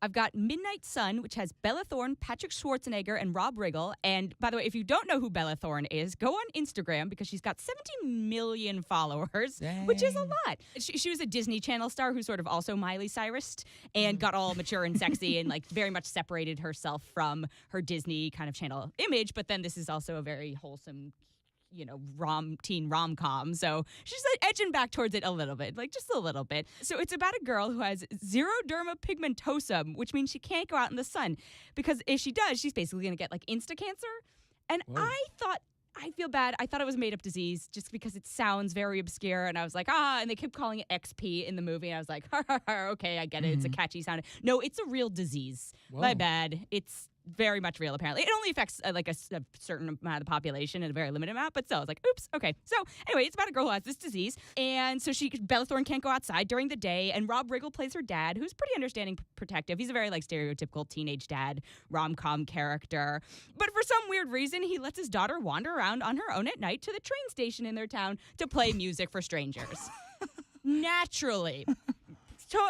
I've got Midnight Sun, which has Bella Thorne, Patrick Schwarzenegger, and Rob Riggle. And by the way, if you don't know who Bella Thorne is, go on Instagram because she's got 17 million followers, Dang. which is a lot. She was a Disney Channel star who sort of also Miley Cyrus and got all mature and sexy and like very much separated herself from her Disney kind of channel image. But then this is also a very wholesome, teen rom-com. So she's like edging back towards it a little bit, like just a little bit. So it's about a girl who has xeroderma pigmentosum, which means she can't go out in the sun because if she does, she's basically going to get like insta cancer. And Whoa. I feel bad. I thought it was a made-up disease just because it sounds very obscure. And I was like, and they kept calling it XP in the movie. And I was like, okay, I get it. It's a catchy sound. No, it's a real disease. Whoa. My bad. It's very much real, apparently. It only affects like a certain amount of the population and a very limited amount, but still, I was like, oops, okay. So anyway, it's about a girl who has this disease, and so Bella Thorne can't go outside during the day, and Rob Riggle plays her dad, who's pretty understanding, protective. He's a very like stereotypical teenage dad, rom-com character, but for some weird reason, he lets his daughter wander around on her own at night to the train station in their town to play music for strangers. Naturally.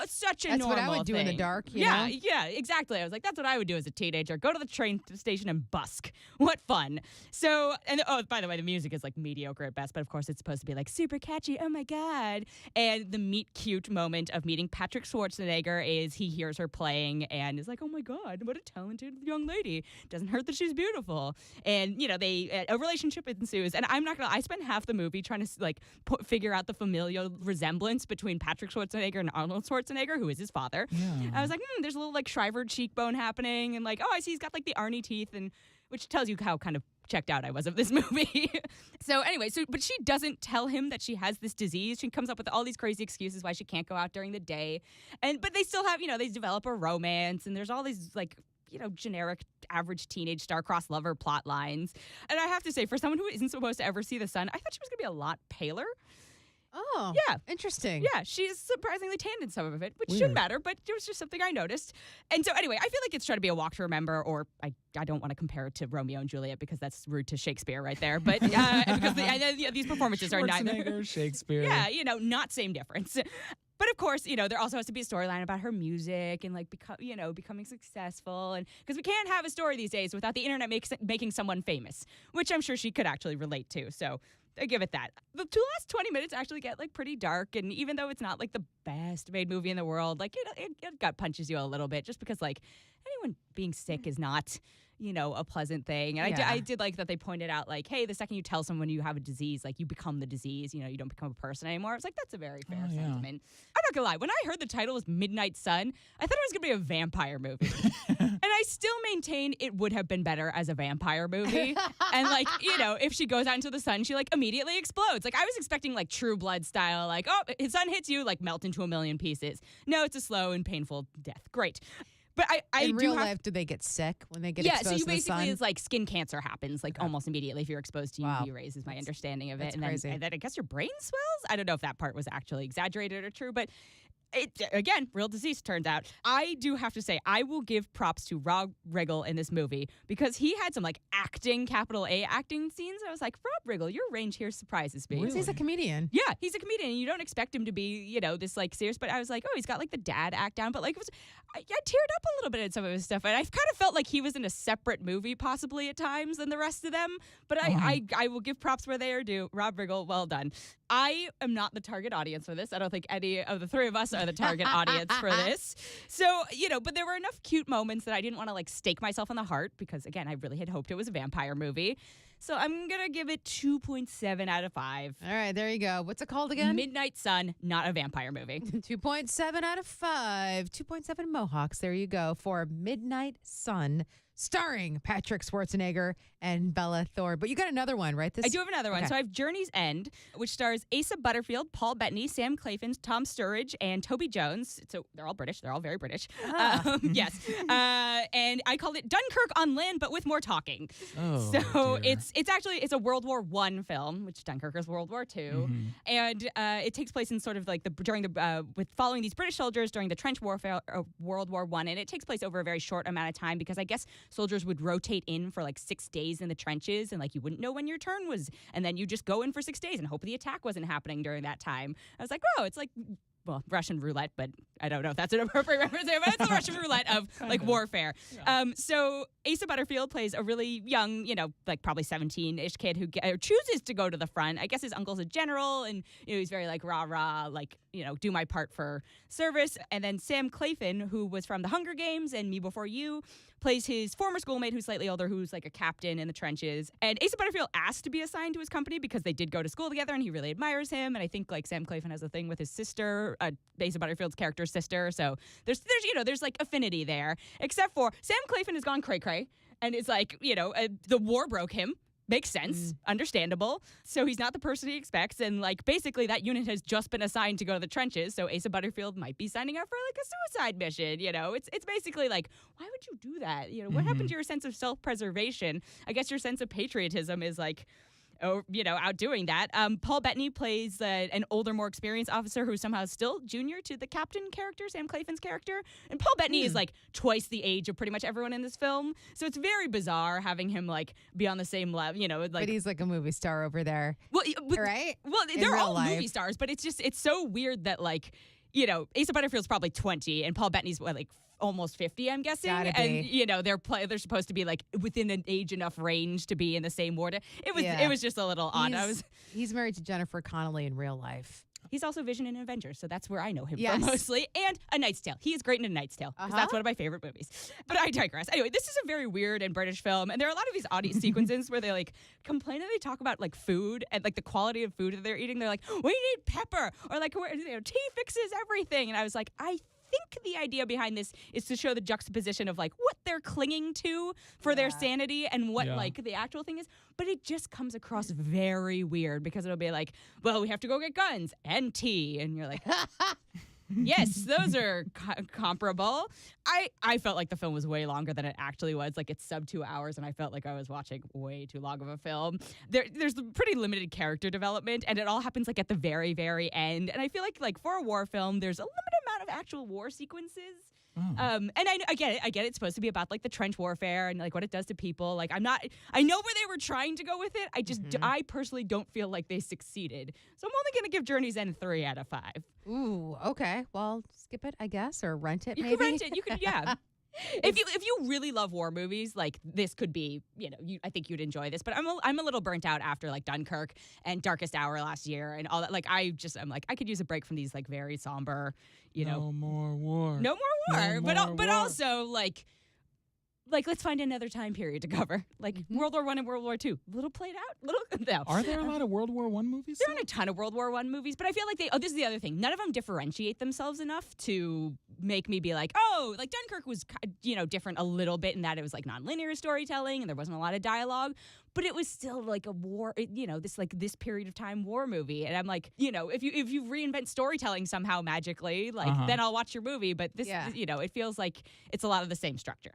Such a That's normal what I would do in the thing. dark, you Yeah, know? yeah, exactly. I was like, that's what I would do as a teenager. Go to the train station and busk. What fun. So, and by the way, the music is like mediocre at best, but of course it's supposed to be like super catchy. Oh my God. And the meet cute moment of meeting Patrick Schwarzenegger is he hears her playing and is like, oh my God, what a talented young lady. Doesn't hurt that she's beautiful. And, a relationship ensues. And I'm not going to, I spent half the movie trying to like figure out the familial resemblance between Patrick Schwarzenegger and Arnold Schwarzenegger, who is his father. Yeah. I was like, there's a little like Shriver cheekbone happening, and like, I see he's got like the Arnie teeth, and which tells you how kind of checked out I was of this movie. So anyway, but she doesn't tell him that she has this disease. She comes up with all these crazy excuses why she can't go out during the day, but they still have, they develop a romance, and there's all these like, generic average teenage star-crossed lover plot lines. And I have to say, for someone who isn't supposed to ever see the sun, I thought she was going to be a lot paler. Oh, yeah. Interesting. Yeah, she is surprisingly tanned in some of it, which Weird. shouldn't matter, but it was just something I noticed. And so anyway, I feel like it's trying to be a walk to remember, or I don't want to compare it to Romeo and Juliet because that's rude to Shakespeare right there. But because these performances are neither. Schwarzenegger, Shakespeare. Yeah, not same difference. But of course, there also has to be a storyline about her music and like becoming successful, and because we can't have a story these days without the internet making someone famous, which I'm sure she could actually relate to. So I give it that. The last 20 minutes actually get like pretty dark, and even though it's not like the best made movie in the world, like it gut punches you a little bit, just because like anyone being sick is not a pleasant thing. And Yeah. I did like that they pointed out like, hey, the second you tell someone you have a disease, like you become the disease, you don't become a person anymore. It's like, that's a very fair sentiment. I'm not gonna lie, when I heard the title was Midnight Sun, I thought it was gonna be a vampire movie. And I still maintain it would have been better as a vampire movie. And like, if she goes out into the sun, she like immediately explodes. Like I was expecting like True Blood style, like, oh, his sun hits you, like melt into a million pieces. No, it's a slow and painful death. Great. But I in do real have, life, do they get sick when they get yeah, exposed so you to the basically, sun? it's like skin cancer happens like almost immediately if you're exposed to UV rays is my understanding of it. That's And crazy. then I guess your brain swells? I don't know if that part was actually exaggerated or true, but again, real disease turns out. I do have to say, I will give props to Rob Riggle in this movie because he had some like acting, capital A acting scenes. I was like, Rob Riggle, your range here surprises me. Really? He's a comedian. Yeah, he's a comedian. You don't expect him to be, this like serious, but I was like, oh, he's got like the dad act down. But like, I teared up a little bit at some of his stuff. And I kind of felt like he was in a separate movie possibly at times than the rest of them. But I will give props where they are due. Rob Riggle, well done. I am not the target audience for this. I don't think any of the three of us are the target audience for this. So, but there were enough cute moments that I didn't want to like stake myself in the heart because, again, I really had hoped it was a vampire movie. So I'm going to give it 2.7 out of 5. All right, there you go. What's it called again? Midnight Sun, not a vampire movie. 2.7 out of 5. 2.7 Mohawks. There you go for Midnight Sun, starring Patrick Schwarzenegger and Bella Thorne. But you got another one, right? I do have another one. Okay. So I have Journey's End, which stars Asa Butterfield, Paul Bettany, Sam Claflin, Tom Sturridge, and Toby Jones. So they're all British. They're all very British. Yes. And I called it Dunkirk on land, but with more talking. Oh, so dear. it's a World War I film, which Dunkirk is World War II. Mm-hmm. And it takes place in sort of like with following these British soldiers during the trench warfare of World War I. And it takes place over a very short amount of time because I guess soldiers would rotate in for like 6 days in the trenches and like you wouldn't know when your turn was. And then you just go in for 6 days and hope the attack wasn't happening during that time. I was like, oh, it's like, well, Russian roulette, but I don't know if that's an appropriate reference, but it's the Russian roulette of like warfare. Yeah. So Asa Butterfield plays a really young, like probably 17-ish kid who chooses to go to the front. I guess his uncle's a general, and he's very like rah-rah, like, do my part for service. And then Sam Claflin, who was from The Hunger Games and Me Before You, plays his former schoolmate who's slightly older, who's like a captain in the trenches. And Asa Butterfield asked to be assigned to his company because they did go to school together and he really admires him. And I think like Sam Claflin has a thing with his sister, Asa Butterfield's character's sister. So there's like affinity there. Except for Sam Claflin has gone cray-cray and is like, the war broke him. Makes sense. Understandable. So he's not the person he expects. And like basically that unit has just been assigned to go to the trenches. So Asa Butterfield might be signing up for like a suicide mission. It's basically like, why would you do that? What happened to your sense of self-preservation? I guess your sense of patriotism is like, outdoing that. Paul Bettany plays an older, more experienced officer who's somehow still junior to the captain character, Sam Claflin's character. And Paul Bettany is like twice the age of pretty much everyone in this film. So it's very bizarre having him like be on the same level, like. But he's like a movie star over there. Well, right? Well, In they're real all life. movie stars, but it's so weird that like, Asa Butterfield's probably 20 and Paul Bettany's like almost 50, I'm guessing. Gotta be. And they're supposed to be like within an age enough range to be in the same ward. It was just a little odd. He's married to Jennifer Connelly in real life. He's also Vision in Avengers, so that's where I know him Yes. from mostly. And A Knight's Tale. He is great in A Knight's Tale because that's one of my favorite movies. But I digress. Anyway, this is a very weird and British film, and there are a lot of these audio sequences where they like complain and they talk about like food and like the quality of food that they're eating. They're like, we need pepper, or like tea fixes everything. And I was like, I think the idea behind this is to show the juxtaposition of like what they're clinging to for their sanity and what like the actual thing is. But it just comes across very weird because it'll be like, well, we have to go get guns and tea. And you're like, yes, those are comparable. I felt like the film was way longer than it actually was. Like it's sub 2 hours, and I felt like I was watching way too long of a film. There's pretty limited character development, and it all happens like at the very, very end. And I feel like for a war film, there's a limited amount of actual war sequences. And I get it. It's supposed to be about like the trench warfare and like what it does to people. Like I know where they were trying to go with it. I just I personally don't feel like they succeeded. So I'm only gonna give Journey's End 3 out of 5. Ooh, okay. Well, skip it, I guess, or rent it. You maybe. could rent it. You could, yeah. If you really love war movies, like this could be, I think you'd enjoy this. But I'm a little burnt out after like Dunkirk and Darkest Hour last year and all that. Like I'm like I could use a break from these like very somber, No more war. No more war. No more But war. also like let's find another time period to cover. Like World War I and World War II. Little played out. No. Are there a lot of World War I movies? There aren't a ton of World War I movies, but I feel like this is the other thing. None of them differentiate themselves enough to make me be like, oh, like Dunkirk was, different a little bit in that it was like nonlinear storytelling and there wasn't a lot of dialogue, but it was still like a war, this period of time war movie. And I'm like, if you reinvent storytelling somehow magically, then I'll watch your movie. But this, it feels like it's a lot of the same structure.